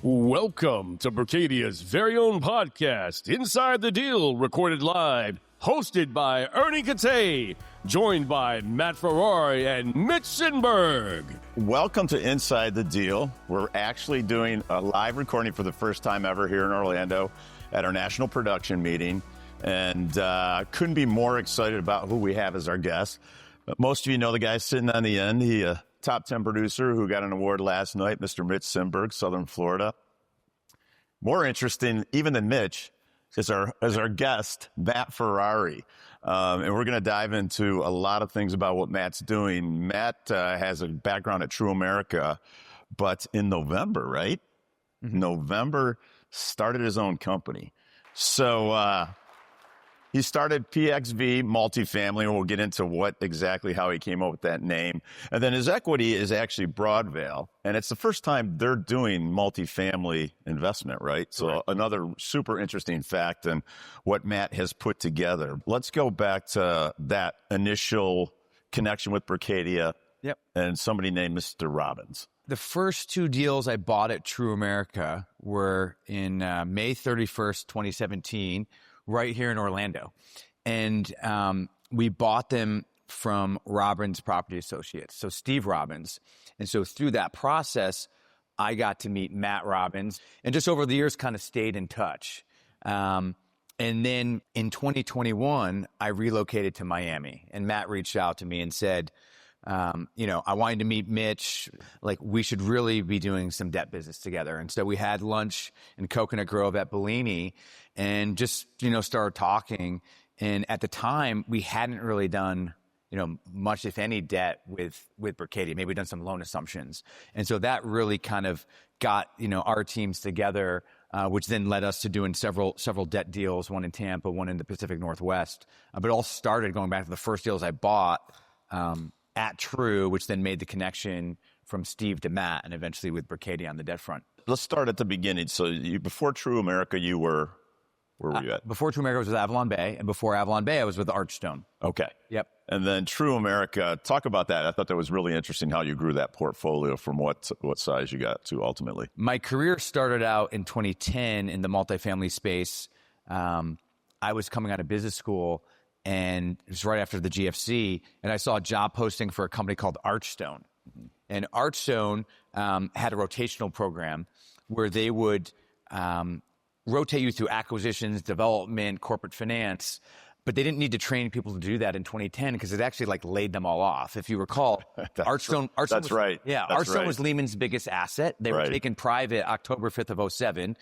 Welcome to Berkadia's very own podcast, Inside the Deal, recorded live, hosted by Ernie Katai, joined by Matt Ferrari and Mitch Sinberg. Welcome to Inside the Deal. We're actually doing a live recording for the first time ever here in Orlando at our national production meeting, and couldn't be more excited about who we have as our guest. Most of you know the guy sitting on the end. He top 10 producer who got an award last night, Mr. Mitch Sinberg, Southern Florida. More interesting, even than Mitch, is our guest, Matt Ferrari. And we're going to dive into a lot of things about what Matt's doing. Matt has a background at True America, but in November, right? Mm-hmm. November, started his own company. So he started PXV multifamily, and we'll get into how he came up with that name. And then his equity is actually Broadvale, and it's the first time they're doing multifamily investment, right? So right. Another super interesting fact and what Matt has put together. Let's go back to that initial connection with Berkadia. Yep. And somebody named Mr. Robbins. The first two deals I bought at True America were in May 31st, 2017, right here in Orlando. And we bought them from Robbins Property Associates, so Steve Robbins. And so through that process, I got to meet Matt Robbins, and just over the years kind of stayed in touch. And then in 2021, I relocated to Miami, and Matt reached out to me and said, I wanted to meet Mitch. Like, we should really be doing some debt business together. And so we had lunch in Coconut Grove at Bellini and just, started talking. And at the time, we hadn't really done, much, if any, debt with Berkadia. Maybe we'd done some loan assumptions. And so that really kind of got, our teams together, which then led us to doing several debt deals, one in Tampa, one in the Pacific Northwest. But it all started going back to the first deals I bought, at True, which then made the connection from Steve to Matt and eventually with Berkadia on the debt front. Let's start at the beginning. So before True America, where were you at? Before True America, I was with Avalon Bay, and before Avalon Bay, I was with Archstone. Okay. Yep. And then True America, talk about that. I thought that was really interesting how you grew that portfolio from what size you got to ultimately. My career started out in 2010 in the multifamily space. I was coming out of business school, and it was right after the GFC, and I saw a job posting for a company called Archstone. Mm-hmm. And Archstone had a rotational program where they would rotate you through acquisitions, development, corporate finance, but they didn't need to train people to do that in 2010 because it actually laid them all off. If you recall, Archstone that's right. Yeah, that's Archstone right. was Lehman's biggest asset. They were taken private October 5th of 2007.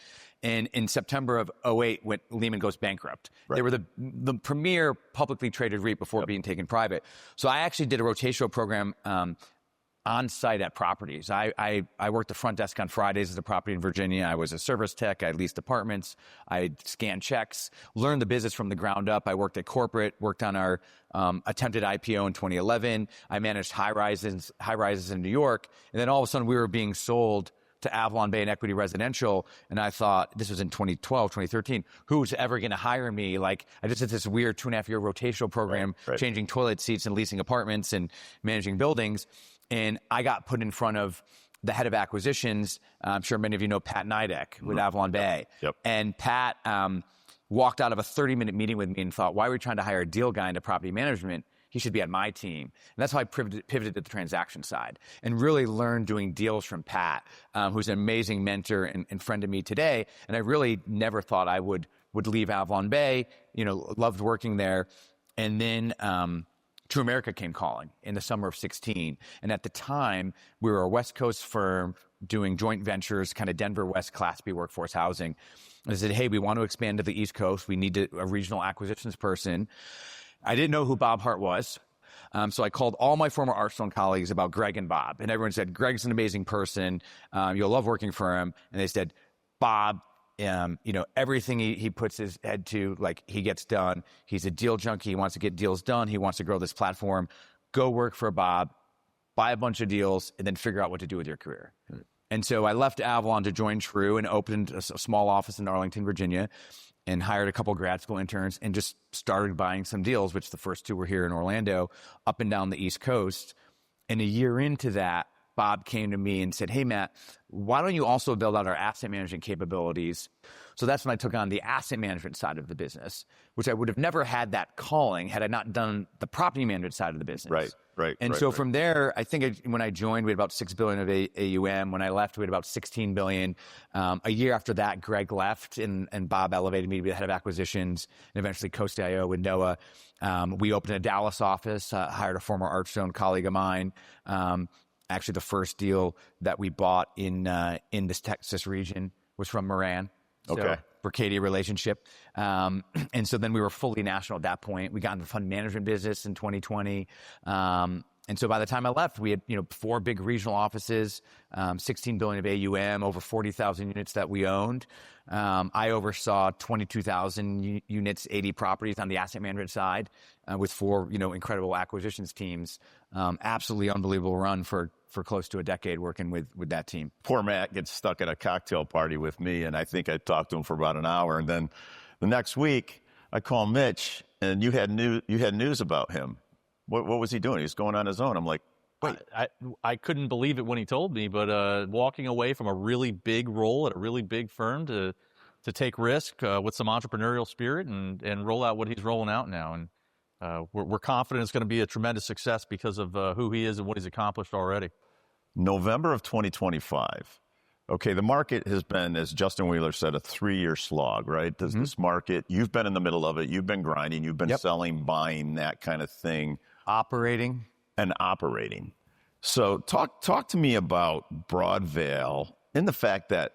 And in September of 2008, when Lehman goes bankrupt, they were the premier publicly traded REIT before being taken private. So I actually did a rotational program on site at properties. I worked the front desk on Fridays at a property in Virginia. I was a service tech. I leased apartments. I scanned checks, learned the business from the ground up. I worked at corporate, worked on our attempted IPO in 2011. I managed high rises in New York. And then all of a sudden we were being sold to Avalon Bay and Equity Residential. And I thought, this was in 2012, 2013, who's ever going to hire me? I just did this weird 2.5-year rotational program, changing toilet seats and leasing apartments and managing buildings. And I got put in front of the head of acquisitions. I'm sure many of you know Pat Nidek with Avalon Bay. Yep. And Pat walked out of a 30-minute meeting with me and thought, why are we trying to hire a deal guy into property management? He should be at my team. And that's how I pivoted to the transaction side and really learned doing deals from Pat, who's an amazing mentor and friend to me today. And I really never thought I would leave Avalon Bay, loved working there. And then True America came calling in the summer of 2016. And at the time, we were a West Coast firm doing joint ventures, kind of Denver West Class B workforce housing. And I said, hey, we want to expand to the East Coast. We need a regional acquisitions person. I didn't know who Bob Hart was. So I called all my former Archstone colleagues about Greg and Bob. And everyone said, Greg's an amazing person. You'll love working for him. And they said, Bob, everything he puts his head to, he gets done. He's a deal junkie. He wants to get deals done. He wants to grow this platform. Go work for Bob, buy a bunch of deals, and then figure out what to do with your career. Mm-hmm. And so I left Avalon to join True and opened a small office in Arlington, Virginia, and hired a couple grad school interns and just started buying some deals, which the first two were here in Orlando, up and down the East Coast. And a year into that, Bob came to me and said, hey, Matt, why don't you also build out our asset management capabilities? So that's when I took on the asset management side of the business, which I would have never had that calling had I not done the property management side of the business. Right. And so from there, I think when I joined, we had about $6 billion of AUM. When I left, we had about $16 billion. A year after that, Greg left, and Bob elevated me to be the head of acquisitions, and eventually co-CIO with Noah. We opened a Dallas office, hired a former Archstone colleague of mine. Actually, the first deal that we bought in this Texas region was from Moran. Okay. Berkadia relationship. And so then we were fully national at that point. We got into the fund management business in 2020. And so by the time I left, we had 4 big regional offices, 16 billion of AUM, over 40,000 units that we owned. I oversaw 22,000 units, 80 properties on the asset management side, with 4 incredible acquisitions teams. Absolutely unbelievable run for close to a decade working with that team. Poor Matt gets stuck at a cocktail party with me, and I think I talked to him for about an hour. And then the next week, I call Mitch, and you had news about him. What was he doing? He was going on his own. I'm like, wait. I couldn't believe it when he told me, but walking away from a really big role at a really big firm to take risk with some entrepreneurial spirit and roll out what he's rolling out now. And we're confident it's going to be a tremendous success because of who he is and what he's accomplished already. November of 2025. Okay, the market has been, as Justin Wheeler said, a 3-year slog, right? This market, you've been in the middle of it. You've been grinding. You've been selling, buying, that kind of thing. Operating. So talk to me about Broadvale and the fact that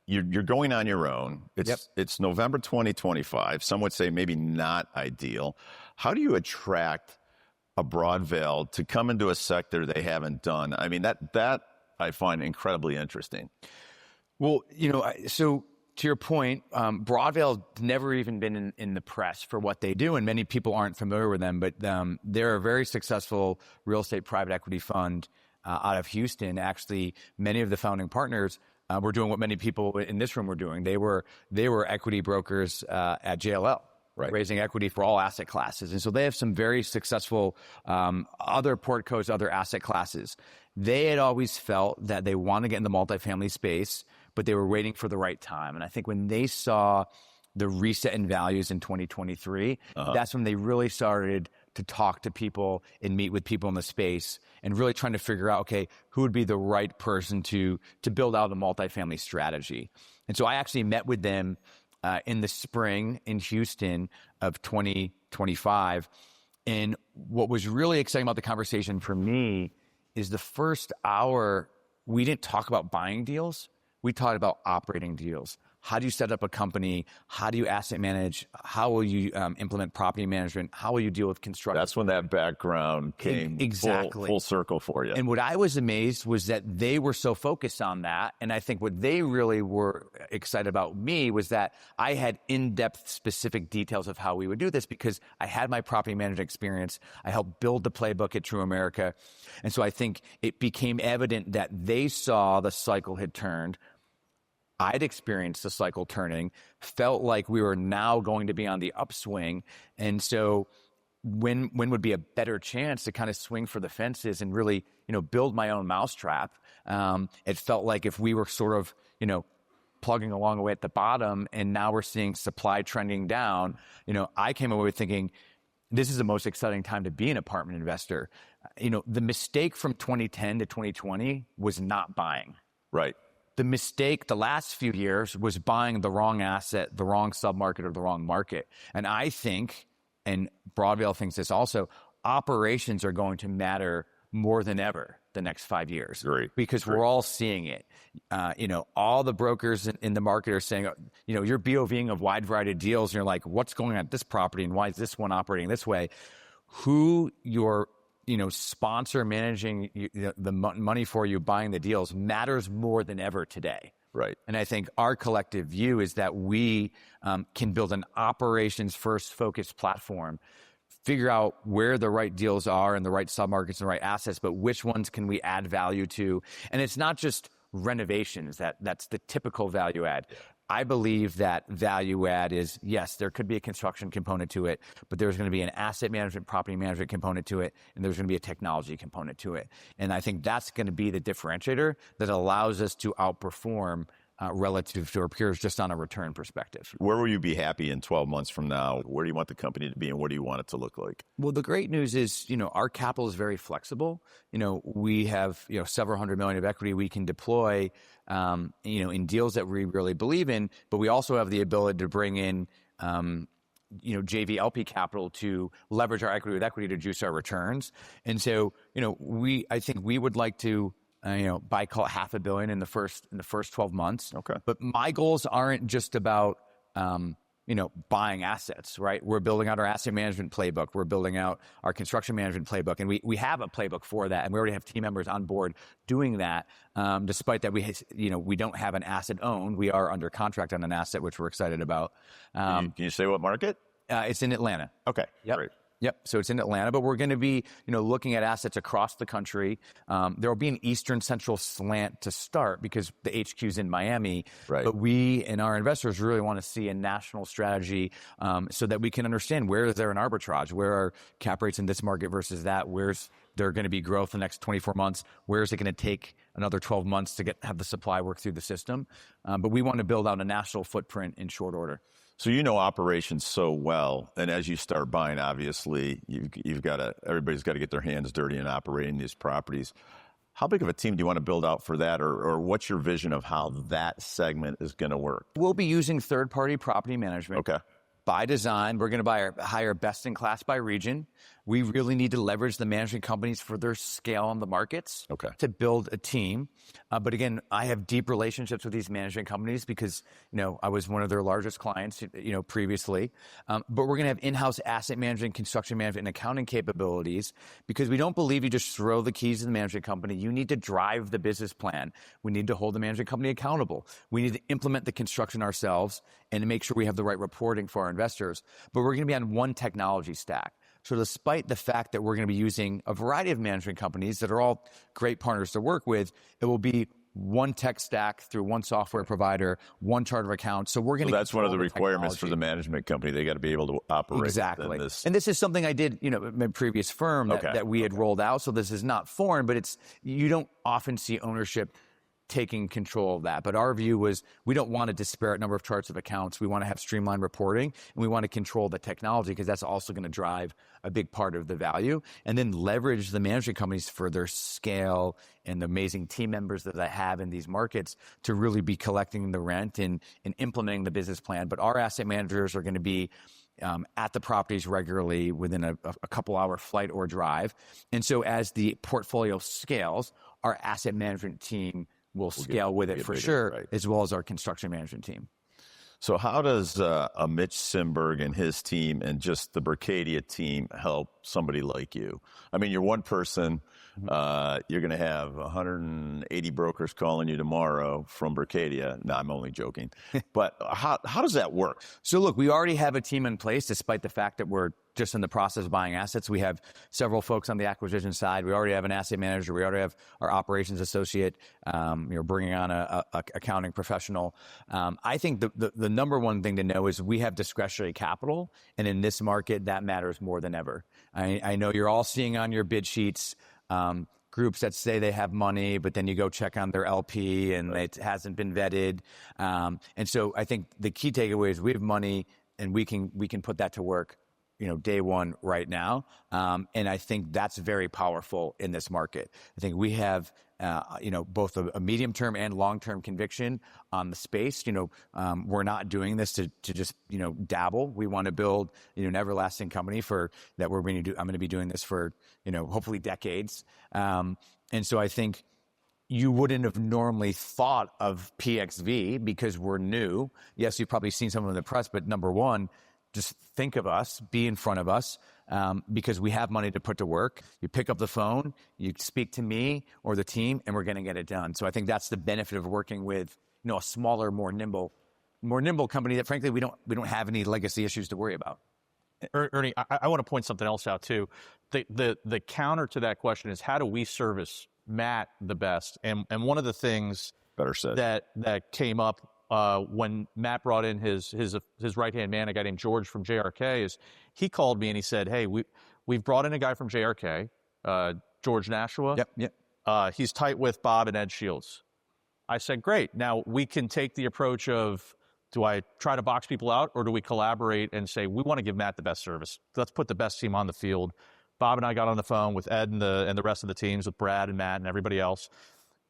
you're going on your own. It's November 2025. Some would say maybe not ideal. How do you attract a Broadvale to come into a sector they haven't done? I mean, that I find incredibly interesting. Well, so to your point, Broadvale's never even been in the press for what they do, and many people aren't familiar with them, but they're a very successful real estate private equity fund out of Houston. Actually, many of the founding partners were doing what many people in this room were doing. They were equity brokers at JLL. Right. Raising equity for all asset classes. And so they have some very successful other portcos, other asset classes. They had always felt that they want to get in the multifamily space, but they were waiting for the right time. And I think when they saw the reset in values in 2023, that's when they really started to talk to people and meet with people in the space and really trying to figure out, okay, who would be the right person to build out a multifamily strategy. And so I actually met with them in the spring in Houston of 2025. And what was really exciting about the conversation for me is the first hour, we didn't talk about buying deals. We talked about operating deals. How do you set up a company? How do you asset manage? How will you implement property management? How will you deal with construction? That's when that background came full circle for you. And what I was amazed was that they were so focused on that. And I think what they really were excited about me was that I had in-depth specific details of how we would do this because I had my property management experience. I helped build the playbook at True America. And so I think it became evident that they saw the cycle had turned. I'd experienced the cycle turning, felt like we were now going to be on the upswing. And so when would be a better chance to kind of swing for the fences and really, build my own mousetrap? It felt like if we were sort of, plugging along away at the bottom and now we're seeing supply trending down, I came away thinking this is the most exciting time to be an apartment investor. The mistake from 2010 to 2020 was not buying. Right. The mistake the last few years was buying the wrong asset, the wrong submarket, or the wrong market. And I think, and Broadvale thinks this also, operations are going to matter more than ever the next 5 years. Great. Because we're all seeing it. All the brokers in the market are saying, you're BOVing of wide variety of deals, and you're like, what's going on at this property, and why is this one operating this way? Who your sponsor managing the money for you, buying the deals matters more than ever today. Right. And I think our collective view is that we can build an operations first focused platform, figure out where the right deals are and the right submarkets and the right assets, but which ones can we add value to? And it's not just renovations, that's the typical value add. I believe that value add is, yes, there could be a construction component to it, but there's going to be an asset management, property management component to it, and there's going to be a technology component to it. And I think that's going to be the differentiator that allows us to outperform relative to our peers just on a return perspective. Where will you be happy in 12 months from now? Where do you want the company to be, and what do you want it to look like? Well, the great news is, our capital is very flexible. We have, several $100 million of equity we can deploy, in deals that we really believe in, but we also have the ability to bring in, JV LP capital to leverage our equity with equity to juice our returns. And so, I think we would like to, buy, call it $500 million in the first 12 months. Okay. But my goals aren't just about, buying assets, right? We're building out our asset management playbook. We're building out our construction management playbook. And we have a playbook for that. And we already have team members on board doing that. Despite that, we don't have an asset owned. We are under contract on an asset, which we're excited about. Can you say what market? It's in Atlanta. Okay. Yep. Great. Yep. So it's in Atlanta, but we're going to be, looking at assets across the country. There will be an eastern central slant to start because the HQ is in Miami. Right. But we and our investors really want to see a national strategy so that we can understand where is there an arbitrage, where are cap rates in this market versus that, where's there going to be growth in the next 24 months, where is it going to take another 12 months to have the supply work through the system. But we want to build out a national footprint in short order. So operations so well, and as you start buying, obviously, everybody's got to get their hands dirty in operating these properties. How big of a team do you want to build out for that, or what's your vision of how that segment is going to work? We'll be using third-party property management. Okay. By design, we're going to hire best-in-class by region. We really need to leverage the management companies for their scale on the markets to build a team. But again, I have deep relationships with these management companies because, I was one of their largest clients, previously. But we're going to have in-house asset management, construction management, and accounting capabilities because we don't believe you just throw the keys to the management company. You need to drive the business plan. We need to hold the management company accountable. We need to implement the construction ourselves and to make sure we have the right reporting for our investors. But we're going to be on one technology stack. So despite the fact that we're going to be using a variety of management companies that are all great partners to work with, it will be one tech stack through one software provider, one chart of accounts. So we're going to. That's one of the requirements for the management company. They got to be able to operate. Exactly. And this is something I did, in my previous firm that we had rolled out. So this is not foreign, but you don't often see ownership taking control of that. But our view was we don't want a disparate number of charts of accounts. We want to have streamlined reporting, and we want to control the technology because that's also going to drive a big part of the value, and then leverage the management companies for their scale and the amazing team members that I have in these markets to really be collecting the rent and implementing the business plan. But our asset managers are going to be at the properties regularly within a couple hour flight or drive. And so as the portfolio scales, our asset management team will scale with it for sure, right, as well as our construction management team. So how does a Mitch Sinberg and his team and just the Berkadia team help somebody like you? I mean, you're one person. You're going to have 180 brokers calling you tomorrow from Berkadia. No, I'm only joking. But how does that work? So look, we already have a team in place, despite the fact that we're just in the process of buying assets. We have several folks on the acquisition side. We already have an asset manager. We already have our operations associate. Bringing on a accounting professional. I think the number one thing to know is we have discretionary capital, and in this market, that matters more than ever. I know you're all seeing on your bid sheets groups that say they have money, but then you go check on their LP and it hasn't been vetted. And so I think the key takeaway is we have money and we can put that to work, day one right now. And I think that's very powerful in this market. I think we have, both a medium-term and long-term conviction on the space. We're not doing this to just, dabble. We want to build, an everlasting company I'm going to be doing this for, hopefully decades. And so I think you wouldn't have normally thought of PXV because we're new. Yes, you've probably seen some of them in the press, but number one, just think of us, be in front of us, because we have money to put to work. You pick up the phone, you speak to me or the team, and we're going to get it done. So I think that's the benefit of working with, a smaller, more nimble company that, frankly, we don't have any legacy issues to worry about. Ernie, I want to point something else out too. The counter to that question is how do we service Matt the best? And one of the things better said that came up when Matt brought in his right-hand man, a guy named George from JRK, is he called me and he said, hey, we've brought in a guy from JRK, George Nashua. Yep. He's tight with Bob and Ed Shields. I said, great. Now we can take the approach of, do I try to box people out, or do we collaborate and say, we want to give Matt the best service? Let's put the best team on the field. Bob and I got on the phone with Ed and the rest of the teams, with Brad and Matt and everybody else.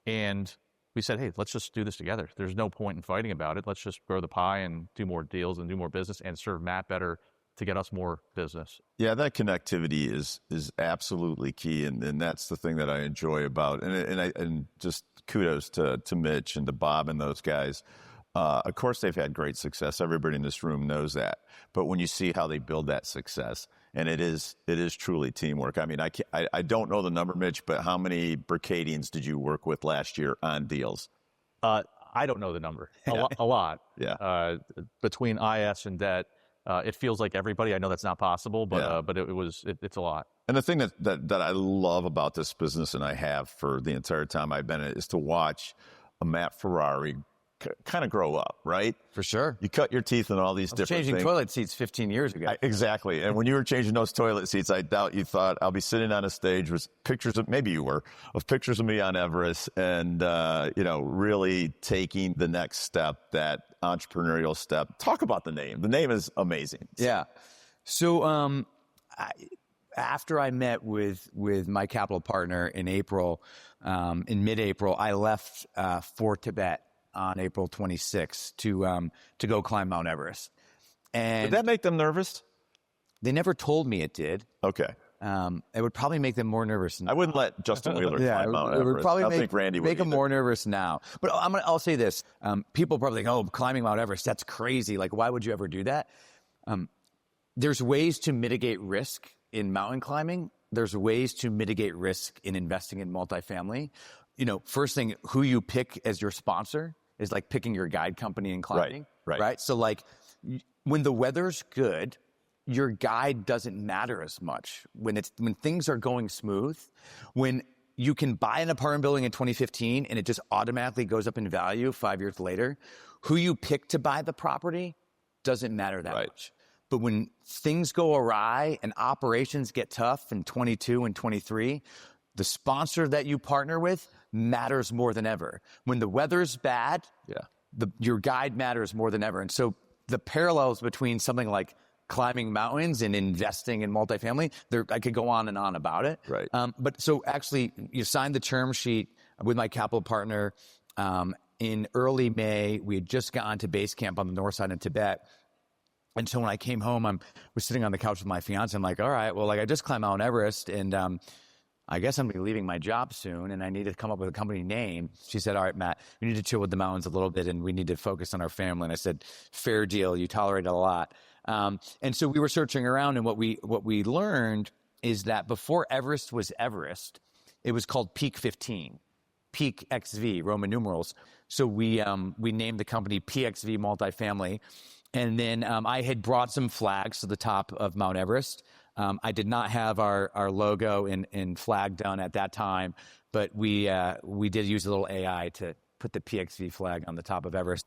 And we said, hey, let's just do this together. There's no point in fighting about it. Let's just grow the pie and do more deals and do more business and serve Matt better to get us more business. Yeah, that connectivity is absolutely key, and that's the thing that I enjoy about, and just kudos to Mitch and to Bob and those guys. Of course, they've had great success. Everybody in this room knows that. But when you see how they build that success, and it is truly teamwork. I mean, I don't know the number, Mitch, but how many Berkadians did you work with last year on deals? I don't know the number. A lot. Yeah. Between IS and debt, it feels like everybody. I know that's not possible, but Yeah. but it's a lot. And the thing that I love about this business, and I have for the entire time I've been in it, is to watch a Matt Ferrari kind of grow up, right? For sure. You cut your teeth in all these different Changing things. toilet seats 15 years ago. Exactly. And when you were changing those toilet seats, I doubt you thought I'll be sitting on a stage with pictures of, maybe you were, of pictures of me on Everest and, really taking the next step, that entrepreneurial step. Talk about the name. The name is amazing. Yeah. So after I met with my capital partner in April, in mid-April, I left for Tibet on April 26th to go climb Mount Everest. And Did that make them nervous? they never told me it did. Okay. It would probably make them more nervous. I wouldn't let Justin Wheeler climb Mount it would Everest. probably I think Randy would make them either. more nervous now. But I'll say this: people probably think, "Oh, climbing Mount Everest—that's crazy! Like, why would you ever do that?" There's ways to mitigate risk in mountain climbing. There's ways to mitigate risk in investing in multifamily. First thing, who you pick as your sponsor is like picking your guide company in climbing. Right. So like, when the weather's good, your guide doesn't matter as much. When things are going smooth, when you can buy an apartment building in 2015 and it just automatically goes up in value 5 years later, who you pick to buy the property doesn't matter that much. But when things go awry and operations get tough in 22 and 23, the sponsor that you partner with matters more than ever. When the weather's bad, your guide matters more than ever. And so the parallels between something like climbing mountains and investing in multifamily, I could go on and on about it. Right. But so actually, you signed the term sheet with my capital partner in early May. We had just gotten to base camp on the north side in Tibet. And so when I came home, I was sitting on the couch with my fiance. I'm like, all right, well, I just climbed Mount Everest, and I guess I'm going to be leaving my job soon, and I need to come up with a company name. She said, all right, Matt, we need to chill with the mountains a little bit, and we need to focus on our family. And I said, fair deal. You tolerate a lot. And so we were searching around, and what we learned is that before Everest was Everest, it was called Peak 15, Peak XV, Roman numerals. So we named the company PXV Multifamily. And then I had brought some flags to the top of Mount Everest. I did not have our logo and flag done at that time, but we did use a little AI to put the PXV flag on the top of Everest.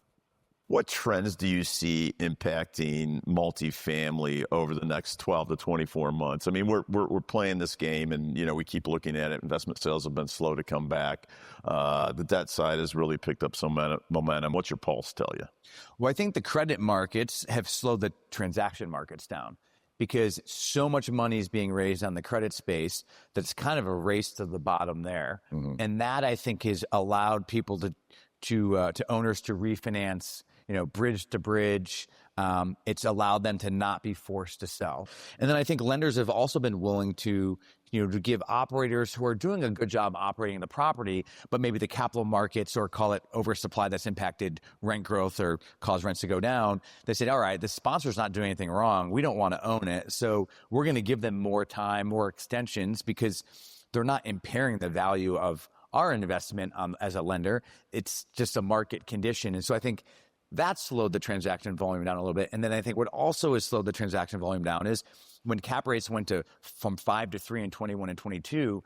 What trends do you see impacting multifamily over the next 12 to 24 months? I mean, we're playing this game, and we keep looking at it. Investment sales have been slow to come back. The debt side has really picked up some momentum. What's your pulse tell you? Well, I think the credit markets have slowed the transaction markets down because so much money is being raised on the credit space that it's kind of a race to the bottom there, and that I think has allowed people to owners to refinance. Bridge to bridge. It's allowed them to not be forced to sell. And then I think lenders have also been willing to give operators who are doing a good job operating the property, but maybe the capital markets, or call it oversupply, that's impacted rent growth or caused rents to go down. They said, all right, the sponsor's not doing anything wrong. We don't want to own it. So we're going to give them more time, more extensions, because they're not impairing the value of our investment as a lender. It's just a market condition. And so I think that slowed the transaction volume down a little bit. And then I think what also has slowed the transaction volume down is when cap rates went from 5 to 3 in 21 and 22,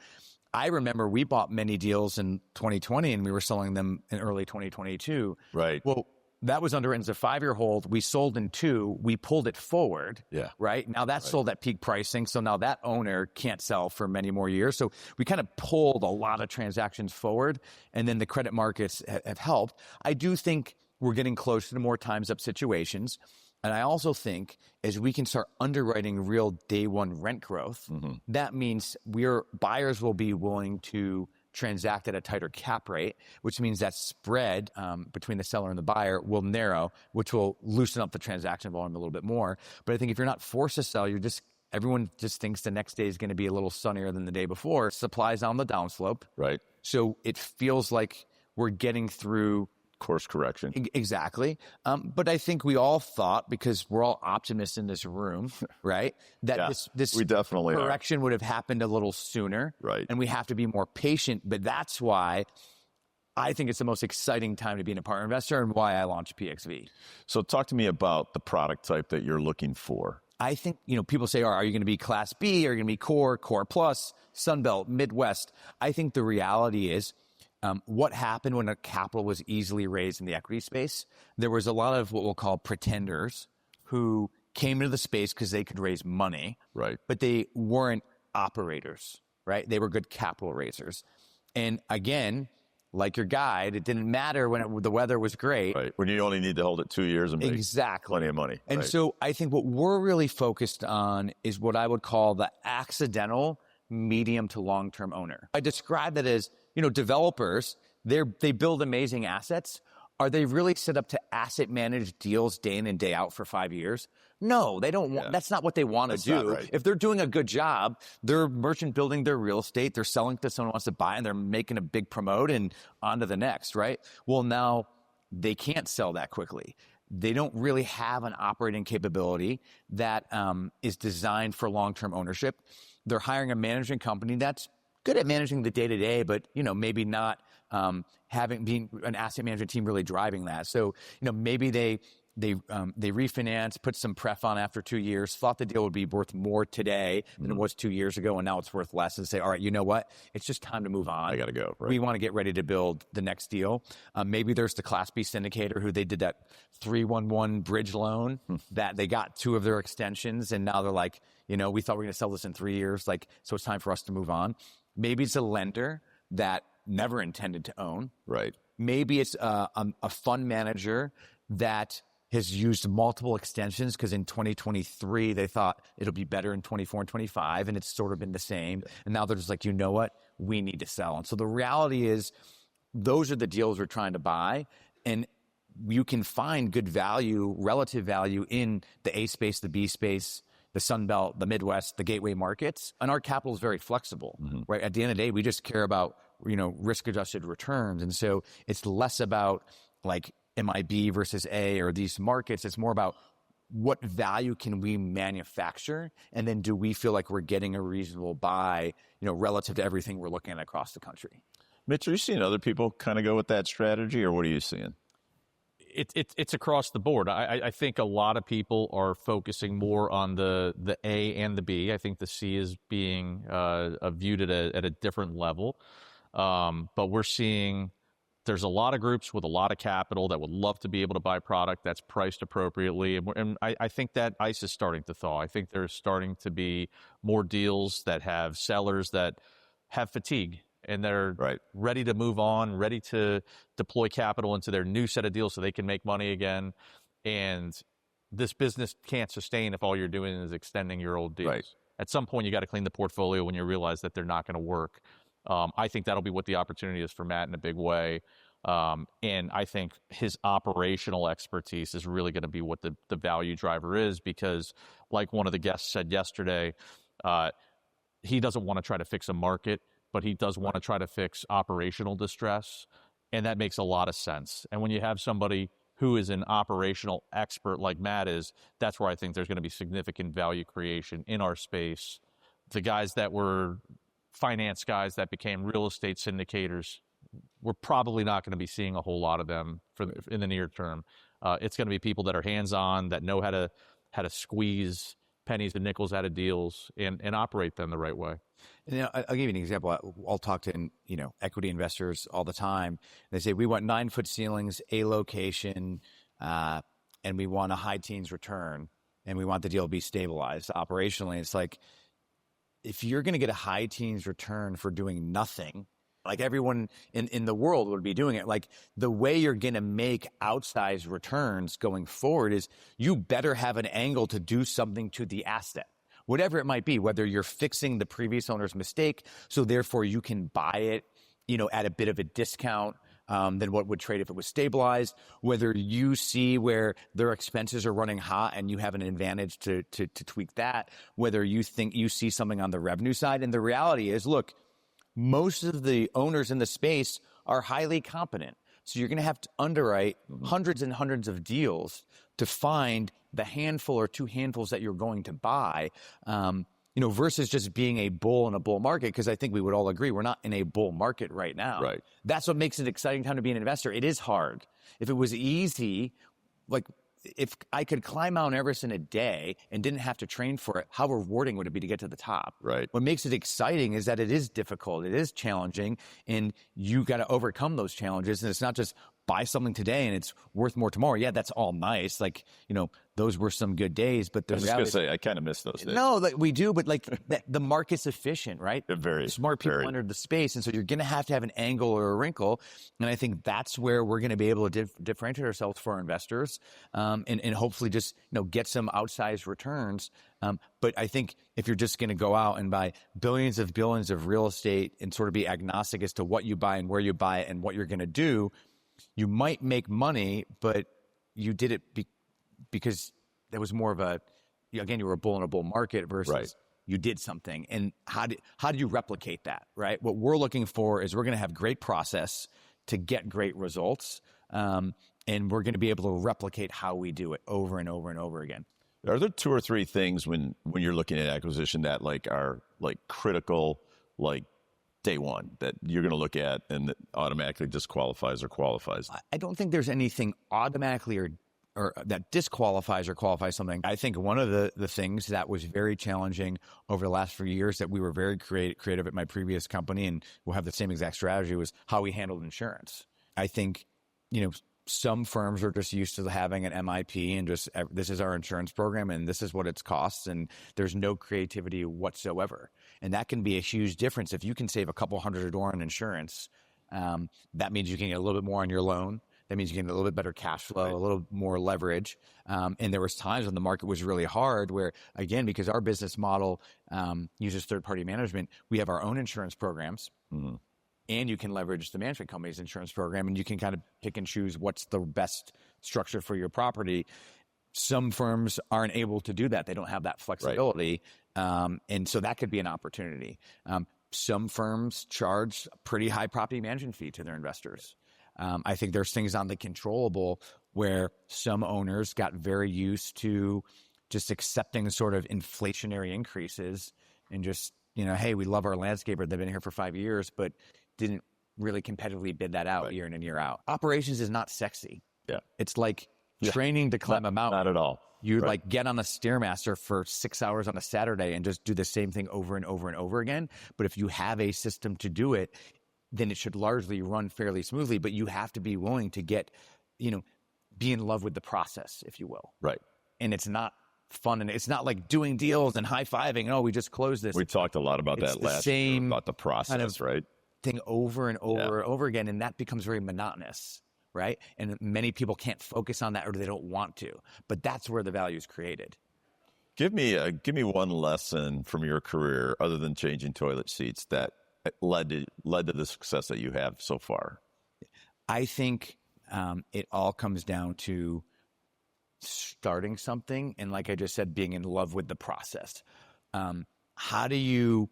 I remember we bought many deals in 2020 and we were selling them in early 2022. Right. Well, that was underwritten as a 5-year hold. We sold in 2. We pulled it forward. Yeah. Right? Now that's sold at peak pricing. So now that owner can't sell for many more years. So we kind of pulled a lot of transactions forward, and then the credit markets have helped. I do think we're getting closer to more times up situations. And I also think as we can start underwriting real day one rent growth, that means buyers will be willing to transact at a tighter cap rate, which means that spread between the seller and the buyer will narrow, which will loosen up the transaction volume a little bit more. But I think if you're not forced to sell, everyone just thinks the next day is going to be a little sunnier than the day before. Supply's on the downslope. Right. So it feels like we're getting through Course correction. Exactly. But I think we all thought, because we're all optimists in this room, right, that this we definitely correction would have happened a little sooner. Right. And we have to be more patient. But that's why I think it's the most exciting time to be an apartment investor and why I launched PXV. So talk to me about the product type that you're looking for. I think, people say, are you going to be Class B? Are you going to be Core Plus, Sunbelt, Midwest? I think the reality is, what happened when a capital was easily raised in the equity space? There was a lot of what we'll call pretenders who came into the space because they could raise money, right? But they weren't operators, right? They were good capital raisers. And again, like your guide, it didn't matter when the weather was great. Right. When you only need to hold it 2 years and make plenty of money. And so I think what we're really focused on is what I would call the accidental medium to long-term owner. I describe that as, developers, they build amazing assets. Are they really set up to asset manage deals day in and day out for 5 years? No, they don't want, that's not what they want to do. Right. If they're doing a good job, they're merchant building their real estate, they're selling to someone who wants to buy, and they're making a big promote and on to the next, right? Well, now they can't sell that quickly. They don't really have an operating capability that is designed for long-term ownership. They're hiring a management company that's good at managing the day-to-day, but, maybe not being an asset management team really driving that. So, maybe they refinance, put some pref on after 2 years, thought the deal would be worth more today than it was 2 years ago, and now it's worth less, and say, all right, you know what? It's just time to move on. I got to go. Right. We want to get ready to build the next deal. Maybe there's the Class B syndicator who they did that 311 bridge loan that they got 2 of their extensions, and now they're like, we thought we were going to sell this in 3 years, so it's time for us to move on. Maybe it's a lender that never intended to own. Right. Maybe it's a fund manager that has used multiple extensions because in 2023, they thought it'll be better in 24 and 25, and it's sort of been the same. And now they're just like, you know what? We need to sell. And so the reality is those are the deals we're trying to buy. And you can find good value, relative value in the A space, the B space, the Sun Belt, the Midwest, the gateway markets. And our capital is very flexible, right? At the end of the day, we just care about, risk-adjusted returns. And so it's less about am I B versus A or these markets. It's more about what value can we manufacture? And then do we feel like we're getting a reasonable buy, relative to everything we're looking at across the country? Mitch, are you seeing other people kind of go with that strategy, or what are you seeing? It's across the board. I think a lot of people are focusing more on the A and the B. I think the C is being viewed at a different level. But we're seeing there's a lot of groups with a lot of capital that would love to be able to buy product that's priced appropriately. And I think that ice is starting to thaw. I think there's starting to be more deals that have sellers that have fatigue. And they're ready to move on, ready to deploy capital into their new set of deals so they can make money again. And this business can't sustain if all you're doing is extending your old deals. Right. At some point, you got to clean the portfolio when you realize that they're not going to work. I think that'll be what the opportunity is for Matt in a big way. And I think his operational expertise is really going to be what the value driver is, because like one of the guests said yesterday, he doesn't want to try to fix a market, but he does want to try to fix operational distress. And that makes a lot of sense. And when you have somebody who is an operational expert like Matt is, that's where I think there's going to be significant value creation in our space. The guys that were finance guys that became real estate syndicators, we're probably not going to be seeing a whole lot of them in the near term. It's going to be people that are hands-on, that know how to squeeze pennies and nickels out of deals and operate them the right way. And I'll give you an example. I'll talk to equity investors all the time. They say we want 9-foot ceilings, A location, and we want a high teens return, and we want the deal to be stabilized operationally. It's like, if you're going to get a high teens return for doing nothing, like everyone in the world would be doing it, like the way you're going to make outsized returns going forward is you better have an angle to do something to the asset, whatever it might be, whether you're fixing the previous owner's mistake, so therefore you can buy it, at a bit of a discount than what would trade if it was stabilized, whether you see where their expenses are running hot and you have an advantage to tweak that, whether you think you see something on the revenue side. And the reality is, look, most of the owners in the space are highly competent. So you're going to have to underwrite hundreds and hundreds of deals to find the handful or two handfuls that you're going to buy, versus just being a bull in a bull market. Because I think we would all agree we're not in a bull market right now. Right. That's what makes it an exciting time to be an investor. It is hard. If it was easy, like if I could climb Mount Everest in a day and didn't have to train for it, how rewarding would it be to get to the top? Right. What makes it exciting is that it is difficult, it is challenging, and you got to overcome those challenges. And it's not just buy something today and it's worth more tomorrow. Yeah, that's all nice. Like, those were some good days, but I was just going to say, I kind of miss those days. No, like we do, but like the market's efficient, right? Very smart people entered the space, and so you're going to have an angle or a wrinkle, and I think that's where we're going to be able to differentiate ourselves for our investors, and hopefully just get some outsized returns. But I think if you're just going to go out and buy billions of real estate and sort of be agnostic as to what you buy and where you buy it and what you're going to do, you might make money, but you did it because there was more of you were a bull in a bull market versus you did something. And how do you replicate that, right? What we're looking for is we're going to have great process to get great results, and we're going to be able to replicate how we do it over and over and over again. Are there two or three things when you're looking at acquisition that are critical, day one, that you're going to look at and that automatically disqualifies or qualifies? I don't think there's anything automatically or that disqualifies or qualifies something. I think one of the things that was very challenging over the last few years that we were very creative at my previous company, and we'll have the same exact strategy, was how we handled insurance. I think, some firms are just used to having an MIP and just, this is our insurance program and this is what it costs, and there's no creativity whatsoever. And that can be a huge difference. If you can save a couple $100 on insurance, that means you can get a little bit more on your loan. That means you can get a little bit better cash flow, a little more leverage. And there was times when the market was really hard where, again, because our business model uses third-party management, we have our own insurance programs. Mm-hmm. And you can leverage the management company's insurance program, and you can kind of pick and choose what's the best structure for your property. Some firms aren't able to do that. They don't have that flexibility. Right. And so that could be an opportunity. Some firms charge a pretty high property management fee to their investors. I think there's things on the controllable where some owners got very used to just accepting sort of inflationary increases and just, hey, we love our landscaper. They've been here for 5 years, but didn't really competitively bid that out year in and year out. Operations is not sexy. Yeah. It's like training to climb a mountain. Not at all. You get on a Stairmaster for 6 hours on a Saturday and just do the same thing over and over and over again. But if you have a system to do it, then it should largely run fairly smoothly. But you have to be willing to get, be in love with the process, if you will. Right. And it's not fun, and it's not like doing deals and high-fiving. Oh, we just closed this. We talked a lot about that last year, about the process, kind of right? Thing over and over and over again, and that becomes very monotonous, right? And many people can't focus on that, or they don't want to. But that's where the value is created. Give me one lesson from your career, other than changing toilet seats, that led to the success that you have so far. I think it all comes down to starting something, and like I just said, being in love with the process. How do you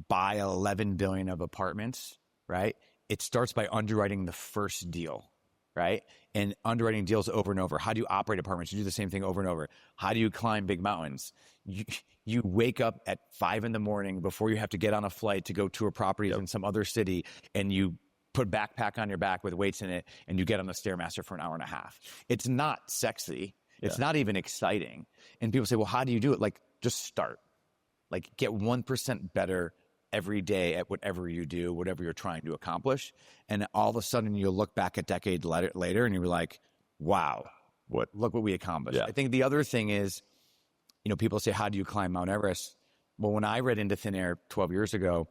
buy 11 billion of apartments, right? It starts by underwriting the first deal, right? And underwriting deals over and over. How do you operate apartments? You do the same thing over and over. How do you climb big mountains? You wake up at 5 a.m. before you have to get on a flight to go tour properties in some other city, and you put a backpack on your back with weights in it, and you get on the Stairmaster for an hour and a half. It's not sexy. It's not even exciting. And people say, well, how do you do it? Like, just start. Like, get 1% better every day at whatever you do, whatever you're trying to accomplish. And all of a sudden you'll look back a decade later and you'll be like, wow, look what we accomplished. Yeah. I think the other thing is, you know, people say, how do you climb Mount Everest? Well, when I read Into Thin Air 12 years ago,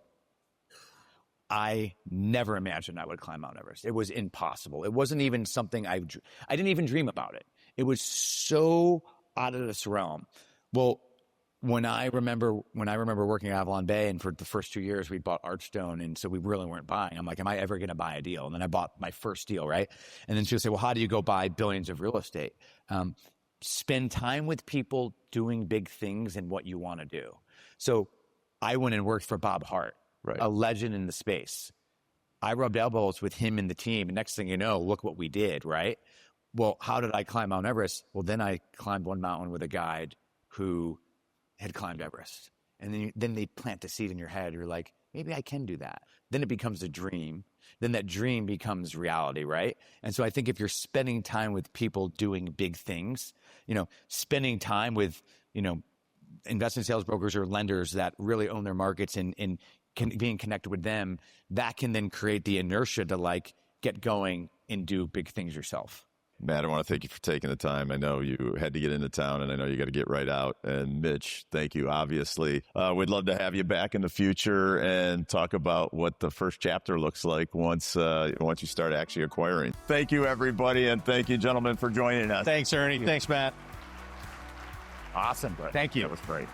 I never imagined I would climb Mount Everest. It was impossible. It wasn't even something I didn't even dream about it. It was so out of this realm. Well, when I remember working at Avalon Bay, and for the first 2 years we bought Archstone, and so we really weren't buying. I'm like, am I ever going to buy a deal? And then I bought my first deal, right? And then she would say, well, how do you go buy billions of real estate? Spend time with people doing big things and what you want to do. So I went and worked for Bob Hart, Right. a legend in the space. I rubbed elbows with him and the team. And next thing you know, look what we did, right? Well, how did I climb Mount Everest? Well, then I climbed one mountain with a guide who had climbed Everest. And then they plant the seed in your head. You're like, maybe I can do that. Then it becomes a dream. Then that dream becomes reality, right? And so I think if you're spending time with people doing big things, you know, spending time with, you know, investment sales brokers or lenders that really own their markets and being connected with them, that can then create the inertia to like get going and do big things yourself. Matt, I want to thank you for taking the time. I know you had to get into town, and I know you got to get right out. And Mitch, thank you, obviously. We'd love to have you back in the future and talk about what the first chapter looks like once you start actually acquiring. Thank you, everybody, and thank you, gentlemen, for joining us. Thanks, Ernie. Thanks, Matt. Awesome. Thank you. That was great.